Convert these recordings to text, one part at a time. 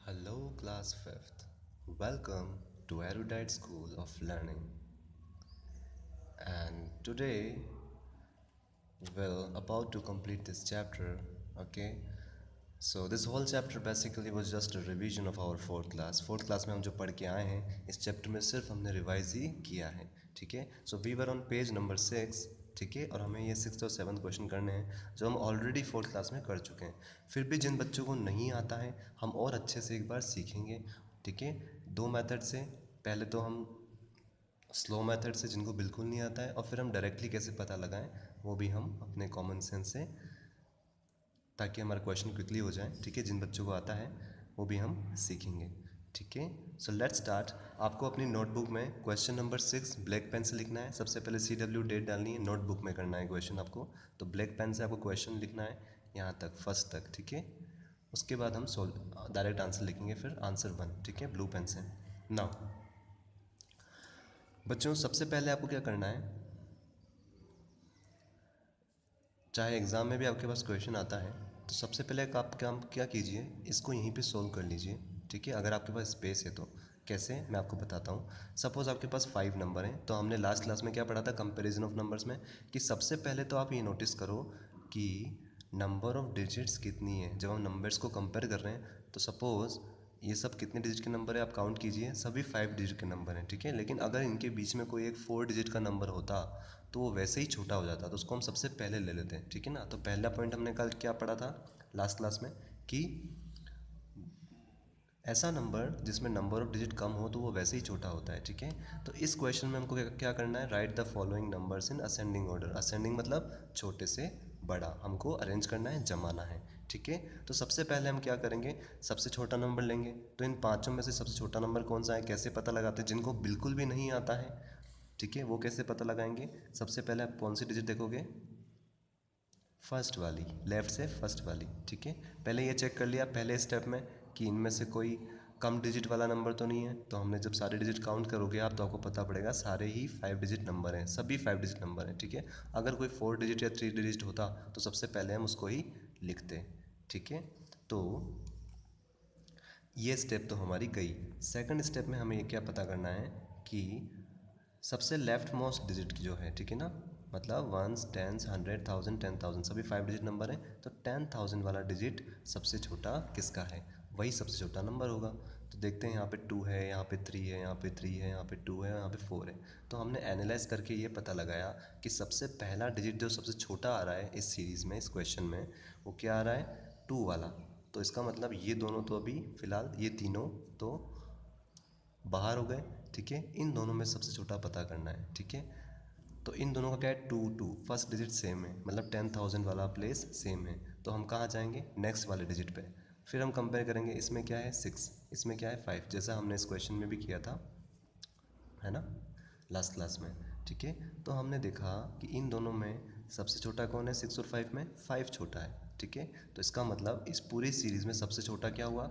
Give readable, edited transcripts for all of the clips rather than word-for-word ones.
Hello, class 5th. Welcome to Erudite School of Learning. And today we're about to complete this chapter. Okay, so this whole chapter basically was just a revision of our fourth class. Fourth class में हम जो पढ़ के आए हैं इस chapter में सिर्फ हमने रिवाइज ही किया है. ठीक है, so we are on page number 6. ठीक है, और हमें ये 6th और 7th क्वेश्चन करने हैं जो हम ऑलरेडी फोर्थ क्लास में कर चुके हैं. फिर भी जिन बच्चों को नहीं आता है हम और अच्छे से एक बार सीखेंगे. ठीक है, दो मेथड से. पहले तो हम स्लो मेथड से जिनको बिल्कुल नहीं आता है, और फिर हम डायरेक्टली कैसे पता लगाएं वो भी हम अपने कॉमन सेंस से, ताकि हमारा क्वेश्चन क्विकली हो जाए. ठीक है, जिन बच्चों को आता है वो भी हम सीखेंगे. ठीक है, सो लेट्स स्टार्ट. आपको अपनी नोटबुक में क्वेश्चन नंबर 6 ब्लैक पेन से लिखना है. सबसे पहले CW डेट डालनी है, नोटबुक में करना है क्वेश्चन आपको. तो ब्लैक पेन से आपको क्वेश्चन लिखना है यहाँ तक, फर्स्ट तक. ठीक है, उसके बाद हम डायरेक्ट आंसर लिखेंगे, फिर आंसर 1. ठीक है, ब्लू पेन से. नाउ बच्चों, सबसे पहले आपको क्या करना है, चाहे एग्ज़ाम में भी आपके पास क्वेश्चन आता है तो सबसे पहले आप काम क्या कीजिए, इसको यहीं पे सोल्व कर लीजिए. ठीक है, अगर आपके पास स्पेस है तो. कैसे, मैं आपको बताता हूँ. सपोज़ आपके पास 5 नंबर हैं, तो हमने लास्ट क्लास में क्या पढ़ा था कंपैरिजन ऑफ नंबर्स में, कि सबसे पहले तो आप ये नोटिस करो कि नंबर ऑफ डिजिट्स कितनी है. जब हम नंबर्स को कंपेयर कर रहे हैं तो सपोज़ ये सब कितने डिजिट के नंबर है आप काउंट कीजिए, सभी 5 डिजिट के नंबर हैं. ठीक है, लेकिन अगर इनके बीच में कोई एक 4 डिजिट का नंबर होता तो वो वैसे ही छोटा हो जाता, तो उसको हम सबसे पहले ले लेते हैं. ठीक है ना, तो पहला पॉइंट हमने कल क्या पढ़ा था लास्ट क्लास में, कि ऐसा नंबर जिसमें नंबर ऑफ डिजिट कम हो तो वो वैसे ही छोटा होता है. ठीक है, तो इस क्वेश्चन में हमको क्या करना है, right the following numbers in ascending order. Ascending मतलब छोटे से बड़ा, हमको अरेंज करना है, जमाना है. ठीक है, तो सबसे पहले हम क्या करेंगे, सबसे छोटा नंबर लेंगे. तो इन पाँचों में से सबसे छोटा नंबर कौन सा है, कैसे पता लगाते हैं, जिनको बिल्कुल भी नहीं आता है. ठीक है, वो कैसे पता लगाएंगे, सबसे पहले आप कौन सी डिजिट देखोगे, फर्स्ट वाली, लेफ़्ट से फर्स्ट वाली. ठीक है, पहले ये चेक कर लिया पहले स्टेप में कि इनमें से कोई कम डिजिट वाला नंबर तो नहीं है. तो हमने जब सारे डिजिट काउंट करोगे आप तो आपको पता पड़ेगा सारे ही 5 डिजिट नंबर हैं, सभी 5 डिजिट नंबर हैं. ठीक है, अगर कोई 4 डिजिट या 3 डिजिट होता तो सबसे पहले हम उसको ही लिखते. ठीक है, तो ये स्टेप तो हमारी गई. सेकंड स्टेप में हमें ये क्या पता करना है कि सबसे लेफ्ट मोस्ट डिजिट की जो है, ठीक है ना, मतलब वंस, टेंस, 100, 1000, 10,000 सभी 5 डिजिट नंबर हैं. तो 10,000 वाला डिजिट सबसे छोटा किसका है, वही सबसे छोटा नंबर होगा. तो देखते हैं, यहाँ पे 2 है, यहाँ पे 3 है, यहाँ पे 3 है, यहाँ पे 2 है, यहाँ पे 4 है. तो हमने एनालाइज करके ये पता लगाया कि सबसे पहला डिजिट जो सबसे छोटा आ रहा है इस सीरीज़ में, इस क्वेश्चन में, वो क्या आ रहा है, 2 वाला. तो इसका मतलब ये दोनों तो अभी फ़िलहाल ये तीनों तो बाहर हो गए. ठीक है, इन दोनों में सबसे छोटा पता करना है. ठीक है, तो इन दोनों का क्या है, 2 2, फर्स्ट डिजिट सेम है, मतलब 10,000 वाला प्लेस सेम है. तो हम कहाँ जाएंगे, नेक्स्ट वाले डिजिट पे. फिर हम कंपेयर करेंगे, इसमें क्या है 6, इसमें क्या है 5, जैसा हमने इस क्वेश्चन में भी किया था, है ना, लास्ट क्लास में. ठीक है, तो हमने देखा कि इन दोनों में सबसे छोटा कौन है, 6 और 5 में 5 छोटा है. ठीक है, तो इसका मतलब इस पूरी सीरीज़ में सबसे छोटा क्या हुआ,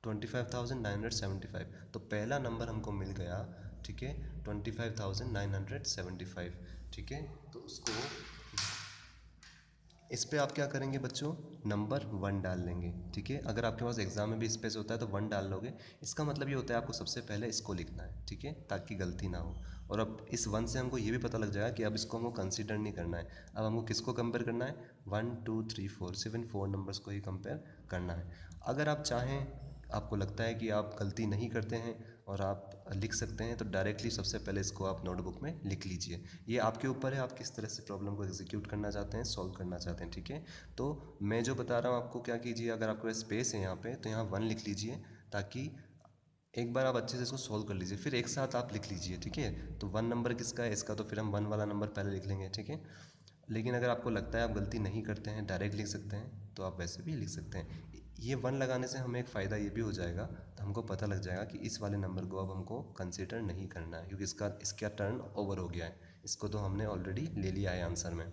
25,975. तो पहला नंबर हमको मिल गया. ठीक है, 25,975. ठीक है, तो उसको इस पे आप क्या करेंगे बच्चों, नंबर 1 डाल लेंगे. ठीक है, अगर आपके पास एग्जाम में भी स्पेस होता है तो 1 डाल लोगे. इसका मतलब ये होता है आपको सबसे पहले इसको लिखना है. ठीक है, ताकि गलती ना हो. और अब इस 1 से हमको ये भी पता लग जाएगा कि अब इसको हमको कंसीडर नहीं करना है. अब हमको किसको कंपेयर करना है, 1 2 3 4, सिर्फ इन 4 नंबर्स को ही कंपेयर करना है. अगर आप चाहें, आपको लगता है कि आप गलती नहीं करते हैं और आप लिख सकते हैं, तो डायरेक्टली सबसे पहले इसको आप नोटबुक में लिख लीजिए. ये आपके ऊपर है, आप किस तरह से प्रॉब्लम को एग्जीक्यूट करना चाहते हैं, सॉल्व करना चाहते हैं. ठीक है, तो मैं जो बता रहा हूँ आपको, क्या कीजिए, अगर आपके पास स्पेस है यहाँ पे तो यहाँ 1 लिख लीजिए, ताकि एक बार आप अच्छे से इसको सॉल्व कर लीजिए, फिर एक साथ आप लिख लीजिए. ठीक है, तो 1 नंबर किसका है, इसका, तो फिर हम 1 वाला नंबर पहले लिख लेंगे. ठीक है, लेकिन अगर आपको लगता है आप गलती नहीं करते हैं, डायरेक्ट लिख सकते हैं, तो आप वैसे भी लिख सकते हैं. ये 1 लगाने से हमें एक फ़ायदा ये भी हो जाएगा, तो हमको पता लग जाएगा कि इस वाले नंबर को अब हमको कंसिडर नहीं करना है, क्योंकि इसका टर्न ओवर हो गया है. इसको तो हमने ऑलरेडी ले लिया है आंसर में.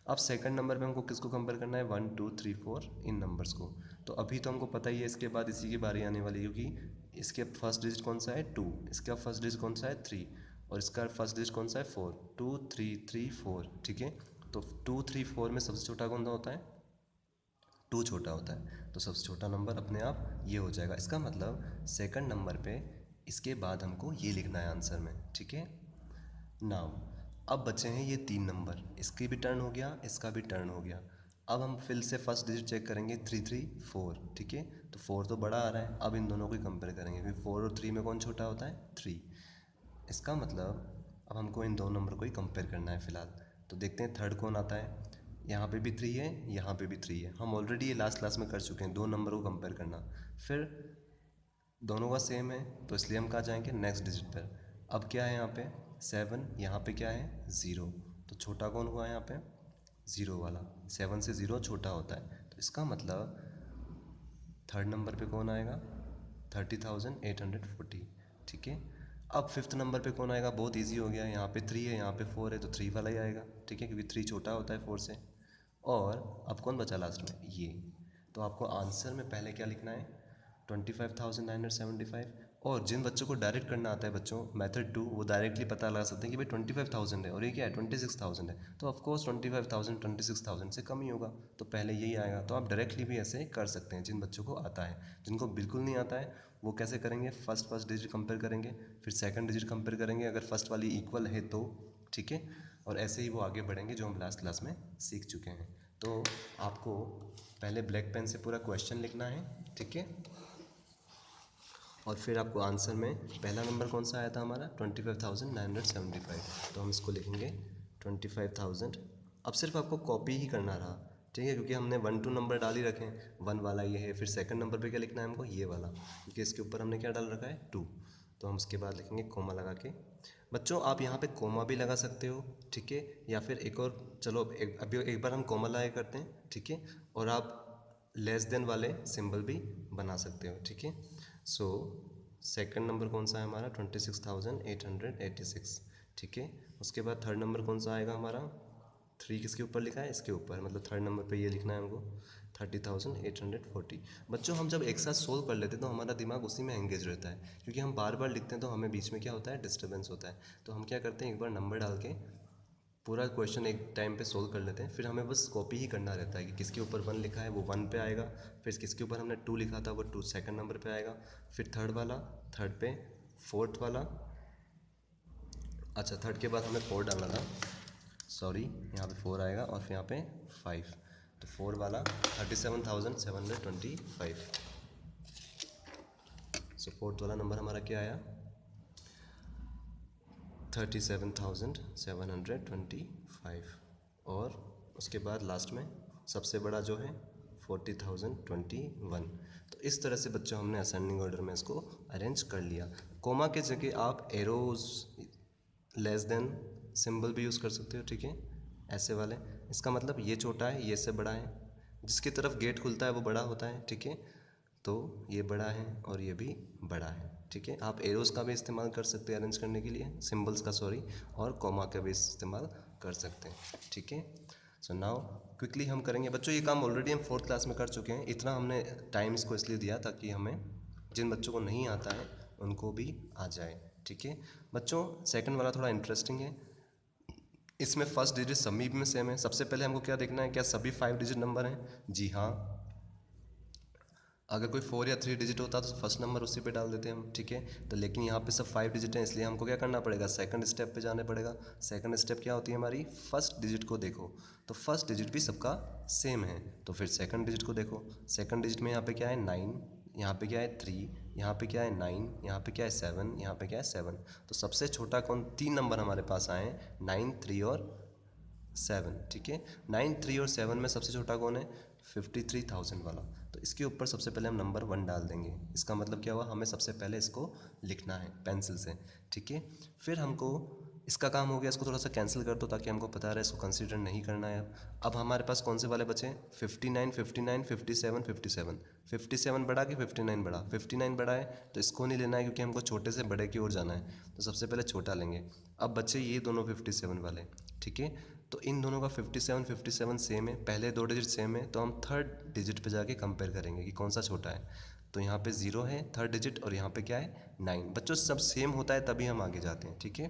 अब सेकंड नंबर पे हमको किसको कंपेयर करना है, 1 2 3 4 इन नंबर्स को. तो अभी तो हमको पता ही है, इसके बाद इसी की बारी आने वाली है, क्योंकि इसके फर्स्ट डिजिट कौन सा है, 2, इसका फर्स्ट डिजिट कौन सा है, 3, और इसका फर्स्ट डिजिट कौन सा है, 4. 2 3 3 4. ठीक है, तो 2 3 4 में सबसे छोटा कौन सा होता है, 2 छोटा होता है, तो सबसे छोटा नंबर अपने आप ये हो जाएगा। इसका मतलब सेकंड नंबर पे इसके बाद हमको ये लिखना है आंसर में, ठीक है। नाउ अब बचे हैं ये 3 नंबर, इसकी भी टर्न हो गया, इसका भी टर्न हो गया। अब हम फिर से फर्स्ट डिजिट चेक करेंगे, 3 3 4, ठीक है। तो 4 तो बड़ा आ रहा है, अब इन दोनों को कंपेयर करेंगे क्योंकि 4 और 3 में कौन छोटा होता है, 3। इसका मतलब अब हमको इन दो नंबर को ही कंपेयर करना है फ़िलहाल। तो देखते हैं थर्ड कौन आता है। यहाँ पे भी 3 है, यहाँ पे भी 3 है। हम ऑलरेडी ये लास्ट क्लास में कर चुके हैं, दो नंबर को कंपेयर करना। फिर दोनों का सेम है तो इसलिए हम कहाँ जाएंगे, नेक्स्ट डिजिट पर। अब क्या है यहाँ पे 7, यहाँ पे क्या है 0, तो छोटा कौन हुआ यहाँ पे 0 वाला। 7 से 0 छोटा होता है, तो इसका मतलब थर्ड नंबर पे कौन आएगा 30,840, ठीक है। अब फिफ्थ नंबर पे कौन आएगा, बहुत इजी हो गया, यहाँ पे 3 है, यहाँ पे 4 है, तो 3 वाला ही आएगा, ठीक है, क्योंकि 3 छोटा होता है 4 से। और अब कौन बचा लास्ट में, ये। तो आपको आंसर में पहले क्या लिखना है 25,975। और जिन बच्चों को डायरेक्ट करना आता है बच्चों मेथड 2, वो डायरेक्टली पता लगा सकते हैं कि भाई 25,000 है और ये क्या है 26,000 है, तो ऑफकोर्स 25,000 26,000 से कम ही होगा, तो पहले यही आएगा। तो आप डायरेक्टली भी ऐसे कर सकते हैं जिन बच्चों को आता है। जिनको बिल्कुल नहीं आता है वो कैसे करेंगे, फर्स्ट डिजिट कंपेयर करेंगे, फिर सेकंड डिजिट कंपेयर करेंगे, अगर फर्स्ट वाली इक्वल है तो, ठीक है। और ऐसे ही वो आगे बढ़ेंगे जो हम लास्ट क्लास में सीख चुके हैं। तो आपको पहले ब्लैक पेन से पूरा क्वेश्चन लिखना है, ठीक है। और फिर आपको आंसर में पहला नंबर कौन सा आया था हमारा 25,975, तो हम इसको लिखेंगे 25,000। अब सिर्फ आपको कॉपी ही करना रहा, ठीक है, क्योंकि हमने 1 2 नंबर डाल ही रखे हैं, 1 वाला ये है, फिर सेकंड नंबर पे क्या लिखना है हमको, ये वाला, क्योंकि इसके ऊपर हमने क्या डाल रखा है 2। तो हम उसके बाद लिखेंगे कोमा लगा के। बच्चों आप यहाँ पे कोमा भी लगा सकते हो, ठीक है, या फिर एक और, चलो अभी एक बार हम कोमा लगा करते हैं, ठीक है, और आप लेस देन वाले सिंबल भी बना सकते हो, ठीक है। सो सेकंड नंबर कौन सा है हमारा 26,886, ठीक है। उसके बाद थर्ड नंबर कौन सा आएगा हमारा, 3 किसके ऊपर लिखा है, इसके ऊपर, मतलब थर्ड नंबर पे ये लिखना है हमको 30,840। बच्चों हम जब एक साथ सोल्व कर लेते हैं तो हमारा दिमाग उसी में एंगेज रहता है, क्योंकि हम बार बार लिखते हैं तो हमें बीच में क्या होता है, डिस्टर्बेंस होता है। तो हम क्या करते हैं, एक बार नंबर डाल के पूरा क्वेश्चन एक टाइम पे सोल्व कर लेते हैं, फिर हमें बस कॉपी ही करना रहता है कि किसके ऊपर 1 लिखा है वो 1 पे आएगा, फिर किसके ऊपर हमने 2 लिखा था वो 2 सेकंड नंबर पे आएगा, फिर थर्ड वाला थर्ड पे, फोर्थ वाला, अच्छा थर्ड के बाद हमें 4 डालना था, सॉरी, यहाँ पे 4 आएगा और फिर यहाँ पे 5, तो 4 वाला 37,725। सो फोर्थ वाला नंबर हमारा क्या आया 37,725, और उसके बाद लास्ट में सबसे बड़ा जो है 40,021। तो इस तरह से बच्चों हमने असेंडिंग ऑर्डर में इसको अरेंज कर लिया। कोमा के जगह आप एरोज, लेस देन सिंबल भी यूज़ कर सकते हो, ठीक है, ऐसे वाले। इसका मतलब ये छोटा है, ये से बड़ा है, जिसकी तरफ गेट खुलता है वो बड़ा होता है, ठीक है। तो ये बड़ा है और ये भी बड़ा है, ठीक है। आप एरोस का भी इस्तेमाल कर सकते हैं अरेंज करने के लिए, सिंबल्स का सॉरी, और कॉमा का भी इस्तेमाल कर सकते हैं, ठीक है। सो नाउ क्विकली हम करेंगे बच्चों, ये काम ऑलरेडी हम 4th क्लास में कर चुके हैं। इतना हमने टाइम इसको इसलिए दिया ताकि हमें जिन बच्चों को नहीं आता है उनको भी आ जाए, ठीक है। बच्चों सेकंड वाला थोड़ा इंटरेस्टिंग है, इसमें फर्स्ट डिजिट सभी में सेम है। सबसे पहले हमको क्या देखना है, क्या सभी 5 डिजिट नंबर हैं, जी हाँ। अगर कोई 4 या 3 डिजिट होता तो फर्स्ट नंबर उसी पे डाल देते हैं हम, ठीक है। तो लेकिन यहाँ पे सब 5 डिजिट हैं, इसलिए हमको क्या करना पड़ेगा, सेकंड स्टेप पे जाना पड़ेगा। सेकंड स्टेप क्या होती है हमारी, फर्स्ट डिजिट को देखो, तो फर्स्ट डिजिट भी सबका सेम है, तो फिर सेकंड डिजिट को देखो। सेकंड डिजिट में यहाँ पे क्या है 9, यहाँ पे क्या है 3, यहाँ पे क्या है 9, यहाँ पे क्या है 7, यहाँ पे क्या है 7। तो सबसे छोटा कौन, 3 नंबर हमारे पास आए हैं 9, 3 और 7, ठीक है। 9, 3 और 7 में सबसे छोटा कौन है 53,000 वाला, तो इसके ऊपर सबसे पहले हम नंबर 1 डाल देंगे। इसका मतलब क्या हुआ, हमें सबसे पहले इसको लिखना है पेंसिल से, ठीक है। फिर हमको इसका काम हो गया, इसको थोड़ा सा कैंसिल कर दो ताकि हमको पता रहे इसको कंसीडर नहीं करना है। अब हमारे पास कौन से वाले बचे, 59, 59, 57, 57। 57 बड़ा कि 59 बड़ा, 59 बड़ा है तो इसको नहीं लेना है क्योंकि हमको छोटे से बड़े की ओर जाना है, तो सबसे पहले छोटा लेंगे। अब बच्चे ये दोनों 57 वाले, ठीक है। तो इन दोनों का 57 57 सेम है, पहले 2 डिजिट सेम है, तो हम थर्ड डिजिट पे जाके कंपेयर करेंगे कि कौन सा छोटा है। तो यहाँ पे 0 है थर्ड डिजिट और यहाँ पे क्या है 9। बच्चों सब सेम होता है तभी हम आगे जाते हैं, ठीक है।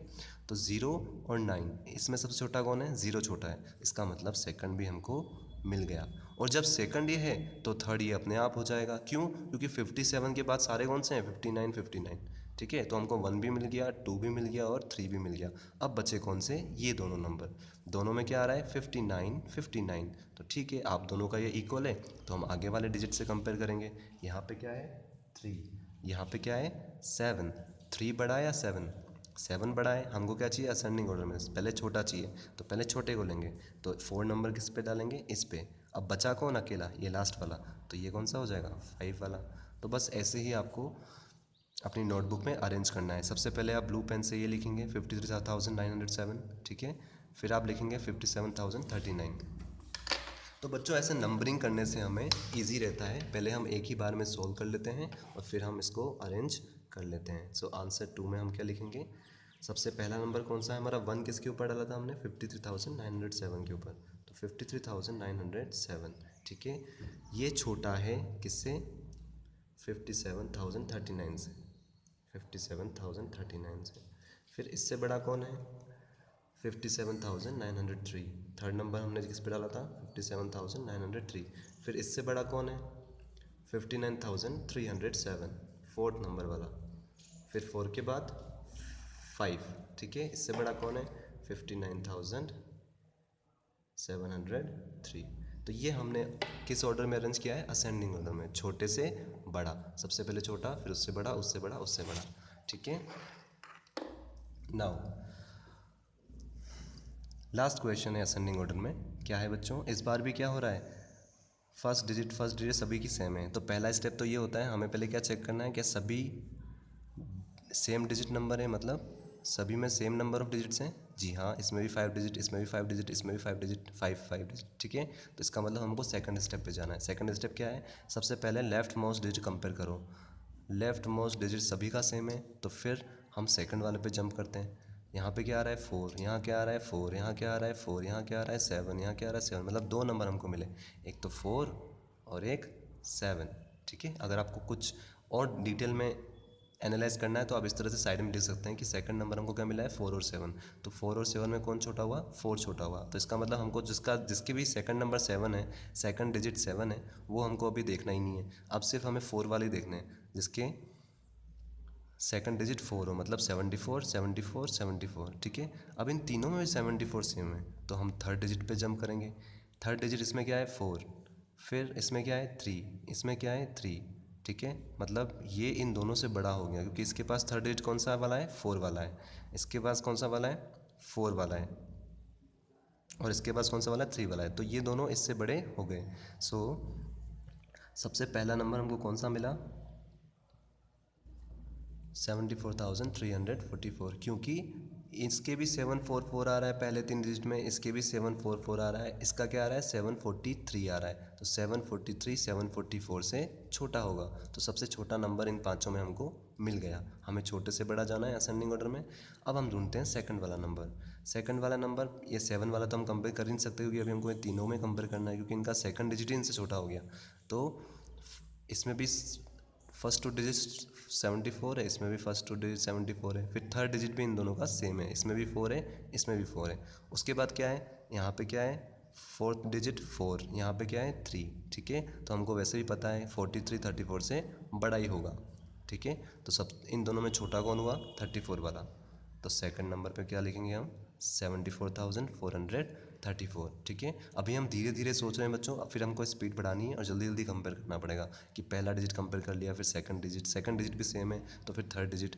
तो 0 और 9, इसमें सबसे छोटा कौन है, 0 छोटा है, इसका मतलब सेकंड भी हमको मिल गया। और जब सेकंड ये है तो थर्ड ये अपने आप हो जाएगा। क्यों? क्योंकि 57 के बाद सारे कौन से हैं? 59 59। ठीक है, तो हमको 1 भी मिल गया, 2 भी मिल गया और 3 भी मिल गया। अब बचे कौन से? ये दोनों नंबर। दोनों में क्या आ रहा है? 59 59। तो ठीक है, आप दोनों का ये इक्वल है, तो हम आगे वाले डिजिट से कंपेयर करेंगे। यहाँ पे क्या है? 3, यहाँ पे क्या है? 7। 3 बड़ा है या 7? 7 बड़ा है। हमको क्या चाहिए? असेंडिंग ऑर्डर में पहले छोटा चाहिए, तो पहले छोटे को लेंगे। तो 4 नंबर किस पे डालेंगे? इस पे। अब बचा कौन अकेला? ये लास्ट वाला, तो ये कौन सा हो जाएगा? 5 वाला। तो बस ऐसे ही आपको अपनी नोटबुक में अरेंज करना है। सबसे पहले आप ब्लू पेन से ये लिखेंगे 53,907, ठीक है। फिर आप लिखेंगे 57,039। तो बच्चों ऐसे नंबरिंग करने से हमें इजी रहता है। पहले हम एक ही बार में सोल्व कर लेते हैं और फिर हम इसको अरेंज कर लेते हैं। सो आंसर 2 में हम क्या लिखेंगे? सबसे पहला नंबर कौन सा है हमारा? 1 किसके ऊपर डाला था हमने? 53,907 के ऊपर। तो 53,907, ठीक है। ये छोटा है किससे? 57,039 से। 57,039 से। फिर इससे बड़ा कौन है? 57,903। थर्ड नंबर हमने किस पे डाला था? 57,903। फिर इससे बड़ा कौन है? 59,307, फोर्थ नंबर वाला। फिर 4 के बाद 5, ठीक है। इससे बड़ा कौन है? 59,703। तो ये हमने किस ऑर्डर में अरेंज किया है? असेंडिंग ऑर्डर में, छोटे से बड़ा। सबसे पहले छोटा, फिर उससे बड़ा, उससे बड़ा, उससे बड़ा, ठीक है। नाउ लास्ट क्वेश्चन है असेंडिंग ऑर्डर में। क्या है बच्चों? इस बार भी क्या हो रहा है? फर्स्ट डिजिट सभी की सेम है। तो पहला स्टेप तो ये होता है, हमें पहले क्या चेक करना है? क्या सभी सेम डिजिट नंबर है, मतलब सभी में सेम नंबर ऑफ डिजिट्स हैं? जी हाँ, इसमें भी 5 डिजिट, इसमें भी 5 डिजिट, इसमें भी 5 डिजिट, 5 डिजिट, ठीक है। तो इसका मतलब हमको सेकंड स्टेप पे जाना है। सेकंड स्टेप क्या है? सबसे पहले लेफ्ट मोस्ट डिजिट कंपेयर करो। लेफ्ट मोस्ट डिजिट सभी का सेम है, तो फिर हम सेकंड वाले पे जंप करते हैं। यहाँ पे क्या आ रहा है? 4, यहाँ क्या आ रहा है? 4, यहाँ क्या आ रहा है? 4, यहाँ क्या आ रहा है? 7, यहाँ क्या आ रहा है? 7। मतलब 2 नंबर हमको मिले, एक तो 4 और एक 7, ठीक है। अगर आपको कुछ और डिटेल में एनालाइज करना है तो आप इस तरह से साइड में लिख सकते हैं कि सेकंड नंबर हमको क्या मिला है? 4 और 7। तो 4 और 7 में कौन छोटा हुआ? 4 छोटा हुआ। तो इसका मतलब हमको जिसके भी सेकंड नंबर 7 है, सेकंड डिजिट 7 है, वो हमको अभी देखना ही नहीं है। अब सिर्फ हमें 4 वाले देखने हैं जिसके सेकंड डिजिट 4 हो, मतलब 74 74 74, ठीक है। अब इन तीनों में भी 74 सेम है, तो हम थर्ड डिजिट पे जंप करेंगे। थर्ड डिजिट इसमें क्या है? 4। फिर इसमें क्या है? 3। इसमें क्या है? 3, ठीक है। मतलब ये इन दोनों से बड़ा हो गया, क्योंकि इसके पास थर्ड डिजिट कौन सा वाला है? 4 वाला है। इसके पास कौन सा वाला है? 4 वाला है। और इसके पास कौन सा वाला है? 3 वाला है। तो ये दोनों इससे बड़े हो गए। सो सबसे पहला नंबर हमको कौन सा मिला? 74,344, क्योंकि इसके भी 744 आ रहा है पहले 3 डिजिट में, इसके भी 744 आ रहा है, इसका क्या आ रहा है? 743 आ रहा है। तो 743 744 से छोटा होगा। तो सबसे छोटा नंबर इन पांचों में हमको मिल गया। हमें छोटे से बड़ा जाना है असेंडिंग ऑर्डर में। अब हम ढूंढते हैं सेकंड वाला नंबर। सेकंड वाला नंबर, ये 7 वाला तो हम कंपेयर कर ही नहीं सकते, क्योंकि अभी हमको ये तीनों में कंपेयर करना है, क्योंकि इनका सेकंड डिजिट ही इनसे छोटा हो गया। तो इसमें भी फर्स्ट 2 डिजिट 74 है, इसमें भी फर्स्ट 2 डिजिट 74 है। फिर थर्ड डिजिट भी इन दोनों का सेम है, इसमें भी 4 है, इसमें भी 4 है। उसके बाद क्या है? यहाँ पे क्या है? फोर्थ डिजिट 4, यहाँ पे क्या है? 3, ठीक है। तो हमको वैसे भी पता है 43 34 से बड़ा ही होगा, ठीक है। तो सब इन दोनों में छोटा कौन हुआ? 34 वाला। तो सेकंड नंबर पे क्या लिखेंगे हम? 74,434, ठीक है। अभी हम धीरे धीरे सोच रहे हैं बच्चों, अब फिर हमको स्पीड बढ़ानी है और जल्दी जल्दी कंपेयर करना पड़ेगा कि पहला डिजिट कंपेयर कर लिया, फिर सेकंड डिजिट भी सेम है तो फिर थर्ड डिजिट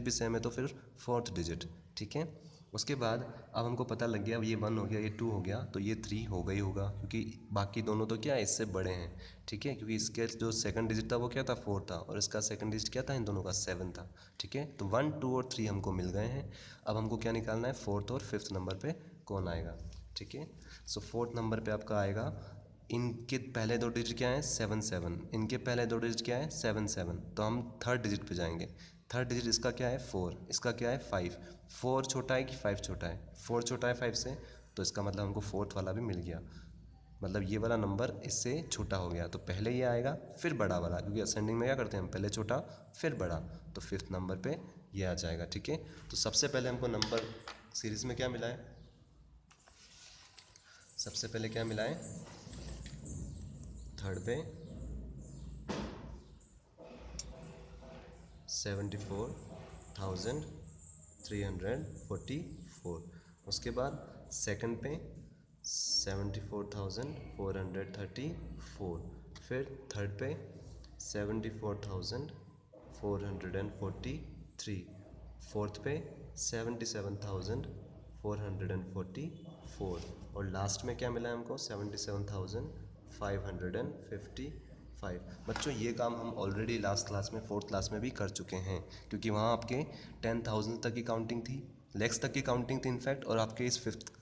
भी सेम है तो फिर फोर्थ डिजिट, ठीक है। उसके बाद अब हमको पता लग गया, अब ये 1 हो गया, ये 2 हो गया, तो ये 3 होगा ही होगा, क्योंकि बाकी दोनों तो क्या है? इससे बड़े हैं, ठीक है। क्योंकि इसके जो सेकंड डिजिट था वो क्या था? 4 था, और इसका सेकंड डिजिट क्या था? इन दोनों का 7 था, ठीक है। तो 1 2 और 3 हमको मिल गए हैं। अब हमको क्या निकालना है? फोर्थ और फिफ्थ नंबर पे कौन आएगा, ठीक है। सो फोर्थ नंबर पे आपका आएगा, इनके पहले 2 डिजिट क्या है? 7 7, इनके पहले 2 डिजिट क्या है? 7 7। तो हम थर्ड डिजिट पे जाएंगे। थर्ड डिजिट इसका क्या है? 4, इसका क्या है? 5। 4 छोटा है कि 5 छोटा है? 4 छोटा है 5 से, तो इसका मतलब हमको फोर्थ वाला भी मिल गया। मतलब ये वाला नंबर इससे छोटा हो गया, तो पहले ये आएगा फिर बड़ा वाला, क्योंकि असेंडिंग में क्या करते हैं हम? पहले छोटा फिर बड़ा। तो फिफ्थ नंबर पे ये आ जाएगा, ठीक है। तो सबसे पहले हमको नंबर सीरीज़ में क्या मिला है? सबसे पहले क्या मिला है? थर्ड पे 74,344, उसके बाद सेकंड पे 74,434, फिर थर्ड पे 74,443, फोर्थ पे 77,444 और लास्ट में क्या मिला है हमको 77,555। बच्चों ये काम हम ऑलरेडी लास्ट क्लास में फोर्थ क्लास में भी कर चुके हैं, क्योंकि वहाँ आपके 10,000 तक की काउंटिंग थी, लेक्स तक की काउंटिंग थी इनफैक्ट, और आपके इस फिफ्थ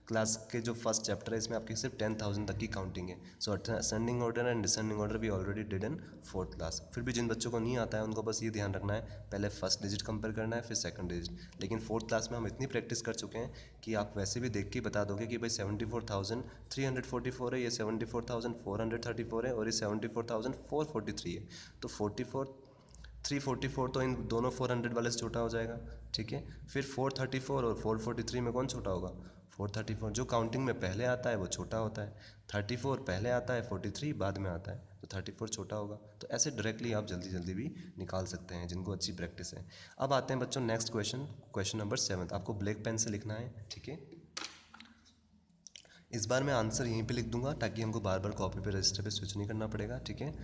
क्लास के जो फर्स्ट चैप्टर है इसमें आपकी सिर्फ 10,000 तक की काउंटिंग है। So ascending order and descending order भी already did in fourth class. फिर भी जिन बच्चों को नहीं आता है उनको बस ये ध्यान रखना है, पहले फर्स्ट डिजिट कंपेयर करना है फिर सेकंड डिजिट। लेकिन फोर्थ क्लास में हम इतनी प्रैक्टिस कर चुके हैं कि आप वैसे भी देख के बता दोगे कि भाई 74,344 है, ये 74,434 है और ये 74,443 है। तो 344 तो इन दोनों 400 वाले से छोटा हो जाएगा, ठीक है। फिर 434 और 443 में कौन छोटा होगा? 434। जो काउंटिंग में पहले आता है वो छोटा होता है, 34 पहले आता है, 43 बाद में आता है, तो 34 छोटा होगा। तो ऐसे डायरेक्टली आप जल्दी जल्दी भी निकाल सकते हैं जिनको अच्छी प्रैक्टिस है। अब आते हैं बच्चों नेक्स्ट क्वेश्चन नंबर 7। आपको ब्लैक पेन से लिखना है, ठीक है। इस बार मैं आंसर यहीं पे लिख दूंगा ताकि हमको बार बार कॉपी पे रजिस्टर पे स्विच नहीं करना पड़ेगा, ठीक है।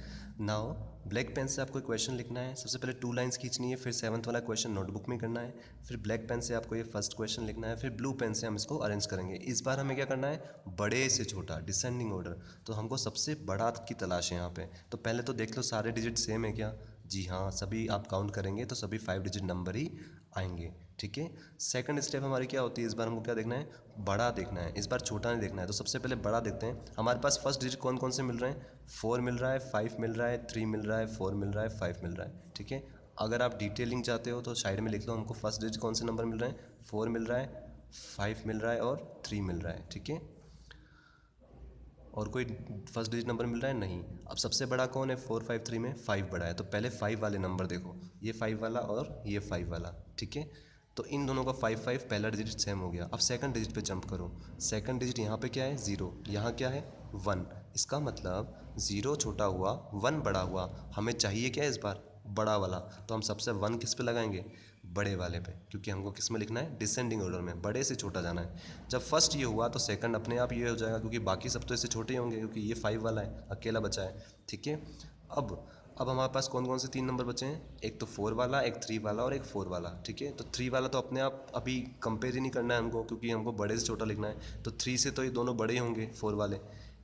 नाउ ब्लैक पेन से आपको क्वेश्चन लिखना है, सबसे पहले 2 लाइंस खींचनी है, फिर 7th वाला क्वेश्चन नोटबुक में करना है, फिर ब्लैक पेन से आपको ये फर्स्ट क्वेश्चन लिखना है, फिर ब्लू पेन से हम इसको अरेंज करेंगे। इस बार हमें क्या करना है? बड़े से छोटा, डिसेंडिंग ऑर्डर। तो हमको सबसे बड़ा की तलाश है यहाँ पे। तो पहले तो देख लो सारे डिजिट सेम है क्या? जी हाँ, सभी आप काउंट करेंगे तो सभी 5 डिजिट नंबर ही आएंगे, ठीक है। सेकंड स्टेप हमारी क्या होती है? इस बार हमको क्या देखना है? बड़ा देखना है, इस बार छोटा नहीं देखना है। तो सबसे पहले बड़ा देखते हैं। हमारे पास फर्स्ट डिजिट कौन कौन से मिल रहे हैं? 4 मिल रहा है, 5 मिल रहा है, 3 मिल रहा है, 4 मिल रहा है, 5 मिल रहा है, ठीक है। अगर आप डिटेलिंग चाहते हो तो साइड में लिख लो हमको फर्स्ट डिजिट कौन से नंबर मिल रहे हैं। 4 मिल रहा है, 5 मिल रहा है और 3 मिल रहा है, ठीक है। और कोई फर्स्ट डिजिट नंबर मिल रहा है? नहीं। अब सबसे बड़ा कौन है? 4 5 3 में 5 बड़ा है, तो पहले 5 वाले नंबर देखो, ये 5 वाला और ये 5 वाला, ठीक है। तो इन दोनों का 5 5 पहला डिजिट सेम हो गया। अब सेकंड डिजिट पे जंप करो। सेकंड डिजिट यहाँ पे क्या है? 0, यहाँ क्या है? 1। इसका मतलब 0 छोटा हुआ, 1 बड़ा हुआ। हमें चाहिए क्या इस बार? बड़ा वाला। तो हम सबसे 1 किस पे लगाएंगे? बड़े वाले पे, क्योंकि हमको किस में लिखना है? डिसेंडिंग ऑर्डर में, बड़े से छोटा जाना है। जब फर्स्ट ये हुआ तो सेकंड अपने आप ये हो जाएगा, क्योंकि बाकी सब तो इससे छोटे ही होंगे, क्योंकि ये 5 वाला है, अकेला बचा है, ठीक है। अब हमारे पास कौन कौन से 3 नंबर बचे हैं? एक तो 4 वाला, एक 3 वाला और एक 4 वाला, ठीक है। तो 3 वाला तो अपने आप अभी कंपेयर ही नहीं करना है हमको, क्योंकि हमको बड़े से छोटा लिखना है। तो 3 से तो ये दोनों बड़े होंगे 4 वाले,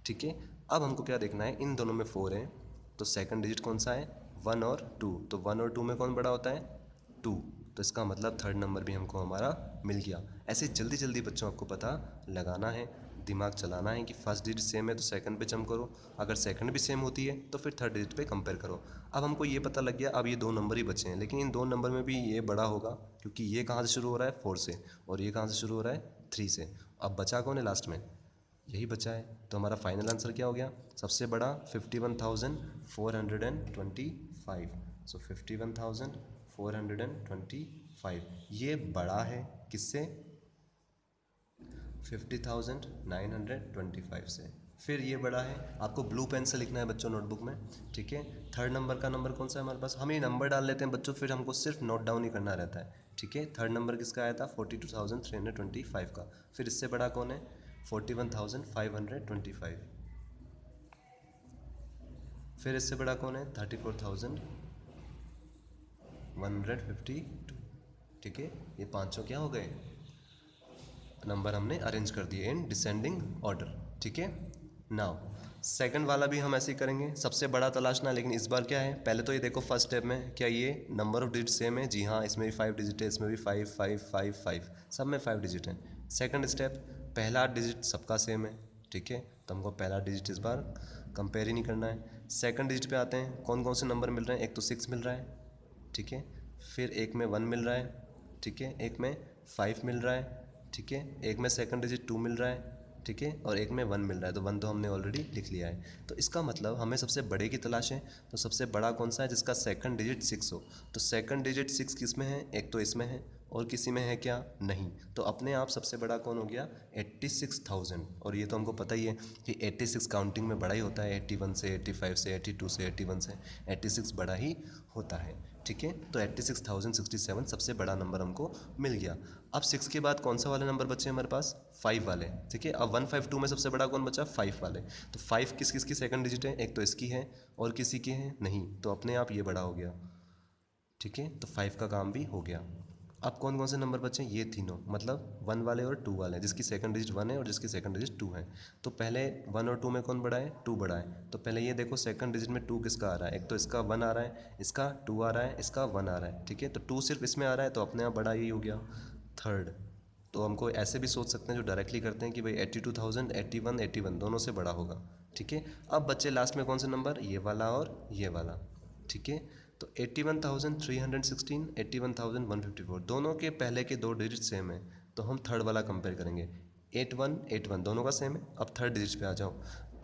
ठीक है। अब हमको क्या देखना है? इन दोनों में 4 है, तो सेकंड डिजिट कौन सा है? 1 और 2। तो 1 और 2 में कौन बड़ा होता है? 2। तो इसका मतलब थर्ड नंबर भी हमको हमारा मिल गया। ऐसे जल्दी जल्दी बच्चों आपको पता लगाना है, दिमाग चलाना है कि फर्स्ट डिजिट सेम है तो सेकंड पे जंप करो, अगर सेकंड भी सेम होती है तो फिर थर्ड डिजिट पे कंपेयर करो। अब हमको ये पता लग गया, अब ये 2 नंबर ही बचे हैं, लेकिन इन 2 नंबर में भी ये बड़ा होगा, क्योंकि ये कहाँ से शुरू हो रहा है? 4 से, और ये कहाँ से शुरू हो रहा है? 3 से। अब बचा कौन है लास्ट में? यही बचा है। तो हमारा फाइनल आंसर क्या हो गया? सबसे बड़ा 51,425। सो 51,425 ये बड़ा है किससे? 50,925 से। फिर ये बड़ा है, आपको ब्लू पेन से लिखना है बच्चों नोटबुक में, ठीक है। थर्ड नंबर का नंबर कौन सा है हमारे पास? हम ये नंबर डाल लेते हैं बच्चों, फिर हमको सिर्फ नोट डाउन ही करना रहता है, ठीक है। थर्ड नंबर किसका आया था? 42,325 का। फिर इससे बड़ा कौन है? 41,525। फिर इससे बड़ा कौन है? 34,152, ठीक है। ये पांचों क्या हो गए? नंबर हमने अरेंज कर दिए इन डिसेंडिंग ऑर्डर, ठीक है। नाउ सेकंड वाला भी हम ऐसे ही करेंगे, सबसे बड़ा तलाशना। लेकिन इस बार क्या है? पहले तो ये देखो फर्स्ट स्टेप में क्या ये नंबर ऑफ डिजिट सेम है? जी हाँ, इसमें भी 5 डिजिट है, इसमें भी 5 5 5 5, सब में 5 डिजिट है। सेकंड स्टेप, पहला डिजिट सबका सेम है, ठीक है। तो हमको पहला डिजिट इस बार कंपेयर ही नहीं करना है। सेकंड डिजिट पे आते हैं, कौन कौन से नंबर मिल रहे हैं? एक तो 6 मिल रहा है, ठीक है। फिर एक में 1 मिल रहा है, ठीक है। एक में 5 मिल रहा है, ठीक है। एक में सेकंड डिजिट 2 मिल रहा है, ठीक है। और एक में 1 मिल रहा है, तो 1 तो हमने ऑलरेडी लिख लिया है। तो इसका मतलब हमें सबसे बड़े की तलाश है। तो सबसे बड़ा कौन सा है? जिसका सेकंड डिजिट 6 हो। तो सेकंड डिजिट 6 किस में है? एक तो इसमें है और किसी में है क्या, नहीं। तो अपने आप सबसे बड़ा कौन हो गया, 86,000। और ये तो हमको पता ही है कि 86 काउंटिंग में बड़ा ही होता है, 81 से, 85 से, 82 से, 81 से, 86 बड़ा ही होता है, ठीक है। तो 86,067 सबसे बड़ा नंबर हमको मिल गया। अब 6 के बाद कौन सा वाले नंबर बचे हमारे पास, 5 वाले, ठीक है। अब 152 में सबसे बड़ा कौन बचा, 5 वाले। तो 5 किस किस की सेकंड डिजिट है, एक तो इसकी है और किसी की है नहीं, तो अपने आप ये बड़ा हो गया, ठीक है। तो 5 का काम भी हो गया। अब कौन कौन से नंबर बचे, ये तीनों, मतलब 1 वाले और 2 वाले, जिसकी सेकंड डिजिट 1 है और जिसकी सेकंड डिजिट 2 है। तो पहले 1 और 2 में कौन बड़ा है, 2 बड़ा है। तो पहले ये देखो सेकंड डिजिट में 2 किसका आ रहा है, एक तो इसका 1 आ रहा है, इसका 2 आ रहा है, इसका 1 आ रहा है, ठीक है। तो 2 सिर्फ इसमें आ रहा है, तो अपने आप बड़ा यही हो गया, थर्ड। तो हमको ऐसे भी सोच सकते हैं जो डायरेक्टली करते हैं कि भाई 82,000 81 81 दोनों से बड़ा होगा, ठीक है। अब बच्चे लास्ट में कौन से नंबर, ये वाला और ये वाला, ठीक है। तो 81,316 81,154 दोनों के पहले के दो डिजिट सेम है, तो हम थर्ड वाला कंपेयर करेंगे। 8181 दोनों का सेम है। अब थर्ड डिजिट पे आ जाओ।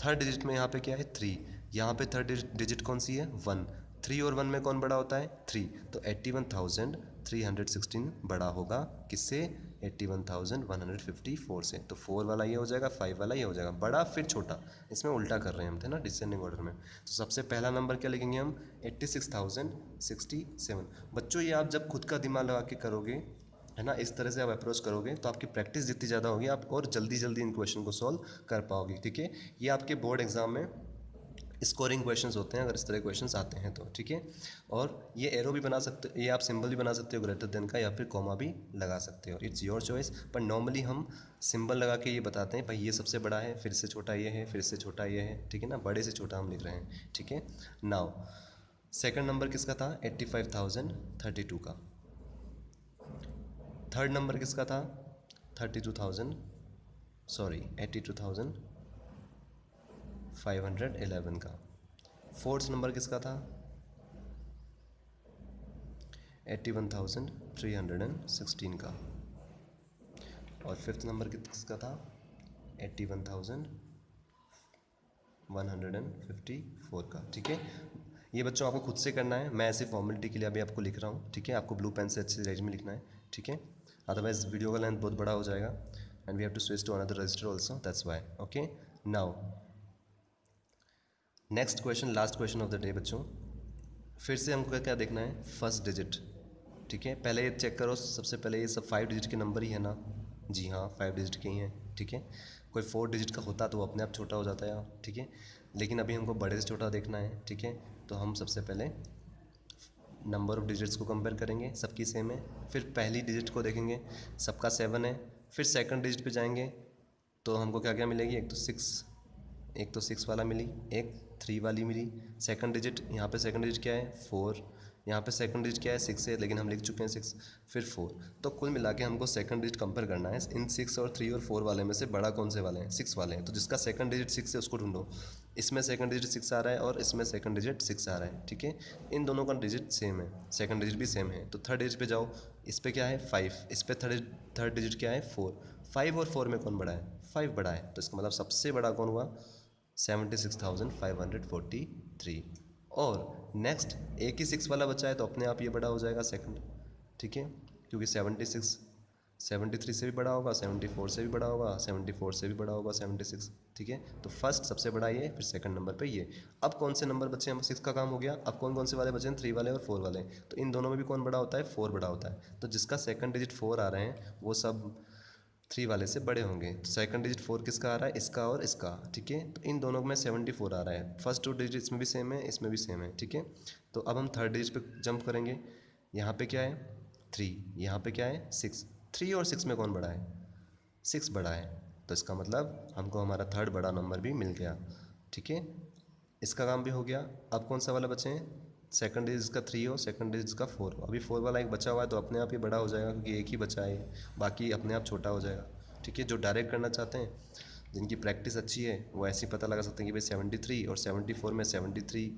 थर्ड डिजिट में यहाँ पे क्या है, 3। यहाँ पे थर्ड डिजिट कौन सी है, 1। 3 और 1 में कौन बड़ा होता है, 3। तो 81,316 बड़ा होगा किससे, 81,154 से। तो 4 वाला ये हो जाएगा, 5 वाला ये हो जाएगा, बड़ा फिर छोटा। इसमें उल्टा कर रहे हैं हम, थे ना, डिसेंडिंग ऑर्डर में। तो सबसे पहला नंबर क्या लिखेंगे हम, 86,067। बच्चों ये आप जब खुद का दिमाग लगा के करोगे, है ना, इस तरह से आप अप्रोच करोगे, तो आपकी प्रैक्टिस जितनी ज़्यादा होगी आप और जल्दी जल्दी इन क्वेश्चन को सॉल्व कर पाओगे, ठीक है। ये आपके बोर्ड एग्जाम में स्कोरिंग क्वेश्चंस होते हैं, अगर इस तरह क्वेश्चंस आते हैं तो, ठीक है। और ये एरो भी बना सकते हो, ये आप सिंबल भी बना सकते हो ग्रेटर देन का, या फिर कॉमा भी लगा सकते हो, इट्स योर चॉइस। पर नॉर्मली हम सिंबल लगा के ये बताते हैं भाई ये सबसे बड़ा है, फिर से छोटा ये है, फिर से छोटा ये है, ठीक है ना, बड़े से छोटा हम लिख रहे हैं, ठीक है। नाउ सेकंड नंबर किसका था, 85,032 का। थर्ड नंबर किसका था, 82,511 का। फोर्थ नंबर किसका था, 81,316 का। और फिफ्थ नंबर किसका था, 81,154 का, ठीक है। ये बच्चों आपको खुद से करना है, मैं ऐसे फॉर्मेलिटी के लिए अभी आपको लिख रहा हूँ, ठीक है। आपको ब्लू पेन से अच्छे रेंज में लिखना है, ठीक है, अदरवाइज वीडियो का लेंथ बहुत बड़ा हो जाएगा and we have to switch to another register also, that's why, okay. Now next question, last question of the day बच्चों। फिर से हमको क्या देखना है, फर्स्ट डिजिट, ठीक है। पहले ये चेक करो, सबसे पहले ये सब 5 डिजिट के नंबर ही है ना, जी हाँ 5 डिजिट के ही हैं, ठीक है। कोई 4 डिजिट का होता तो वो अपने आप छोटा हो जाता है, ठीक है। लेकिन अभी हमको बड़े से छोटा देखना है, ठीक है। तो हम सबसे पहले नंबर ऑफ डिजिट्स को कंपेयर करेंगे, सबकी सेम है। फिर पहली डिजिट को देखेंगे, सबका 7 है। फिर सेकंड डिजिट पे जाएंगे तो हमको क्या क्या मिलेगी, एक तो 6 वाला मिली, एक 3 वाली मिली। सेकंड डिजिट, यहाँ पे सेकंड डिजिट क्या है, 4। यहाँ पे सेकंड डिजिट क्या है, 6 है, लेकिन हम लिख चुके हैं 6। फिर 4। तो कुल मिला के हमको सेकंड डिजिट कंपेयर करना है। इन 6 और 3 और 4 वाले में से बड़ा कौन से वाले हैं, 6 वाले हैं। तो जिसका सेकंड डिजिट 6 है उसको ढूंढो। इसमें सेकंड डिजिट 6 आ रहा है और इसमें सेकंड डिजिट 6 आ रहा है, ठीक है। इन दोनों का डिजिट सेम है, सेकंड डिजिट भी सेम है। तो थर्ड डिजिट पे जाओ, इस पर क्या है 5, इस पर थर्ड डिजिट क्या है 4। 5 और 4 में कौन बड़ा है, 5 बड़ा है। तो इसका मतलब सबसे बड़ा कौन हुआ, 76,543। और नेक्स्ट एक ही 6 वाला बचा है, तो अपने आप ये बड़ा हो जाएगा सेकंड, ठीक है। क्योंकि 73 से भी बड़ा होगा, 74 से भी बड़ा होगा, 74 से भी बड़ा होगा 76, ठीक है। तो फर्स्ट सबसे बड़ा ये, फिर सेकंड नंबर पे ये। अब कौन से नंबर बचे हैं, 6 का काम हो गया। अब कौन कौन से वाले बचे हैं, 3 वाले और 4 वाले। तो इन दोनों में भी कौन बड़ा होता है, 4 बड़ा होता है। तो जिसका सेकंड डिजिट 4 आ रहे हैं वो सब 3 वाले से बड़े होंगे। तो सेकंड डिजिट 4 किसका आ रहा है, इसका और इसका, ठीक है। तो इन दोनों में 74 आ रहा है। फर्स्ट 2 डिजिट इसमें भी सेम है, इसमें भी सेम है, ठीक है। तो अब हम थर्ड डिजिट पे जंप करेंगे। यहाँ पे क्या है 3, यहाँ पे क्या है 6। 3 और 6 में कौन बड़ा है, 6 बड़ा है। तो इसका मतलब हमको हमारा थर्ड बड़ा नंबर भी मिल गया, ठीक है। इसका काम भी हो गया। अब कौन सा वाला बचे हैं, सेकंड डिजिट का 3 हो, सेकंड डिजिट का 4 हो। अभी 4 वाला एक बचा हुआ है, तो अपने आप ही बड़ा हो जाएगा क्योंकि एक ही बचा है, बाकी अपने आप छोटा हो जाएगा, ठीक है। जो डायरेक्ट करना चाहते हैं, जिनकी प्रैक्टिस अच्छी है, वो ऐसे ही पता लगा सकते हैं कि भाई 73 और 74 में 73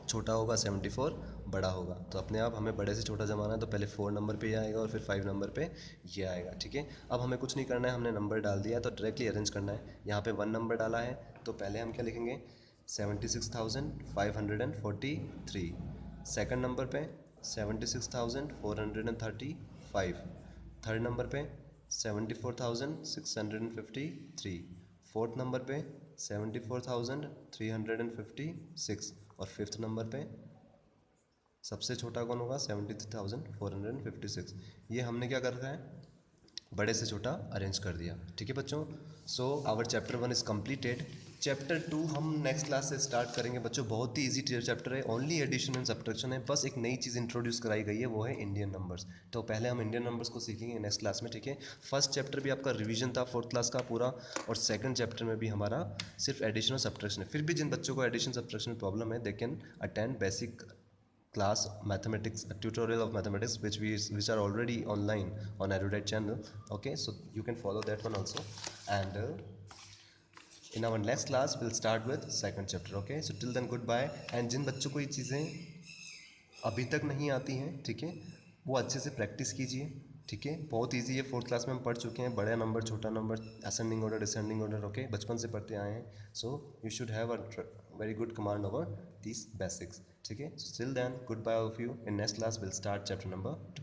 छोटा होगा, 74 बड़ा होगा। तो अपने आप हमें बड़े से छोटा जमाना है, तो पहले 4 नंबर पे ये आएगा और फिर 5 नंबर पे ये आएगा, ठीक है। अब हमें कुछ नहीं करना है, हमने नंबर डाल दिया है तो डायरेक्टली अरेंज करना है। यहाँ पे 1 नंबर डाला है, तो पहले हम क्या लिखेंगे, 76,543। सेकंड नंबर पे 76,434। 5, थर्ड नंबर पे 74,653, फोर्थ नंबर पे 74,356 और फिफ्थ नंबर पे सबसे छोटा कौन होगा 73,456। ये हमने क्या कर रखा है, बड़े से छोटा अरेंज कर दिया। ठीक है बच्चों, so our chapter 1 is completed. Chapter 2 हम नेक्स्ट क्लास से स्टार्ट करेंगे बच्चों। बहुत ही इजी चैप्टर है, ओनली एडिशन एंड सब्ट्रैक्शन है। बस एक नई चीज़ इंट्रोड्यूस कराई गई है, वो है इंडियन नंबर्स। तो पहले हम इंडियन नंबर्स को सीखेंगे नेक्स्ट क्लास में। ठीक है, फर्स्ट चैप्टर भी आपका रिवीजन था फोर्थ क्लास का पूरा, और सेकंड चैप्टर में भी हमारा सिर्फ एडिशन और सब्ट्रैक्शन है। फिर भी जिन बच्चों को एडिशन सब्ट्रैक्शन में प्रॉब्लम है, they can attend basic class mathematics, a tutorial of mathematics which are already online on Erudite channel. Okay, so you can follow that one also, and in our next class we'll start with second chapter. Okay, so till then goodbye. And जिन बच्चों को ये चीज़ें अभी तक नहीं आती हैं, ठीक है, वो अच्छे से प्रैक्टिस कीजिए। ठीक है, बहुत इजी है, फोर्थ क्लास में हम पढ़ चुके हैं, बड़ा नंबर छोटा number, ascending order descending order. Okay, बचपन से पढ़ते आए हैं, so you should have a very good command over these basics. ठीक है, so till then goodbye all of you. In next class we'll start chapter number 2.